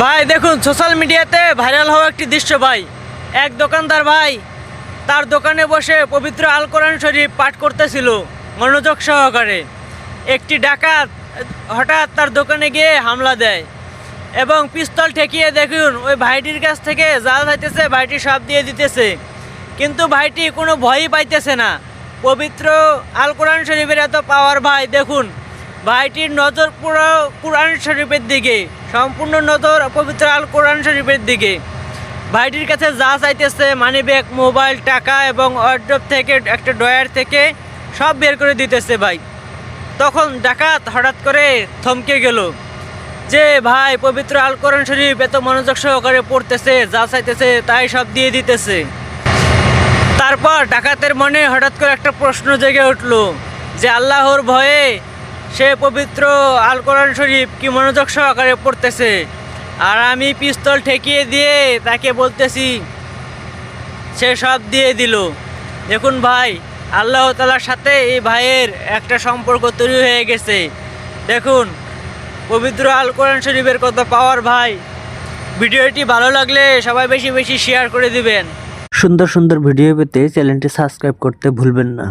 ভাই দেখুন সোশ্যাল মিডিয়াতে ভাইরাল হওয়া একটি দৃশ্য ভাই। এক দোকানদার ভাই তার দোকানে বসে পবিত্র আল কোরআন শরীফ পাঠ করতেছিল মনোযোগ সহকারে। একটি ডাকাত হঠাৎ তার দোকানে গিয়ে হামলা দেয় এবং পিস্তল ঠেকিয়ে দেখুন ওই ভাইটির কাছ থেকে যা চাইতেছে ভাইটি সব দিয়ে দিতেছে, কিন্তু ভাইটি কোনো ভয়ই পাইতেছে না। পবিত্র আল কোরআন শরীফের এত পাওয়ার ভাই। দেখুন ভাইটির নজর পুরো কোরআন শরীফের দিকে, সম্পূর্ণ নজর পবিত্র আল কোরআন শরীফের দিকে। ভাইটির কাছে যা চাইতেছে মানিব্যাগ, মোবাইল, টাকা এবং ওয়ারড্রপ থেকে একটা ড্রয়ার থেকে সব বের করে দিতেছে ভাই। তখন ডাকাত হঠাৎ করে থমকে গেল যে ভাই পবিত্র আল কোরআন শরীফ এত মনোযোগ সহকারে পড়তেছে, যা চাইতেছে তাই সব দিয়ে দিতেছে। তারপর ডাকাতের মনে হঠাৎ করে একটা প্রশ্ন জেগে উঠল যে আল্লাহর ভয়ে সে পবিত্র আল কোরআন শরীফ কি মনোযোগ সহকারে পড়তেছে, আর আমি পিস্তল ঠেকিয়ে দিয়ে তাকে বলতেছি সে সব দিয়ে দিল। দেখুন ভাই আল্লাহ তাআলার সাথে এই ভাইয়ের একটা সম্পর্ক তৈরি হয়ে গেছে। দেখুন পবিত্র আল কোরআন শরীফের কত পাওয়ার ভাই। ভিডিওটি ভালো লাগলে সবাই বেশি বেশি শেয়ার করে দিবেন। সুন্দর সুন্দর ভিডিও পেতে চ্যানেলটি সাবস্ক্রাইব করতে ভুলবেন না।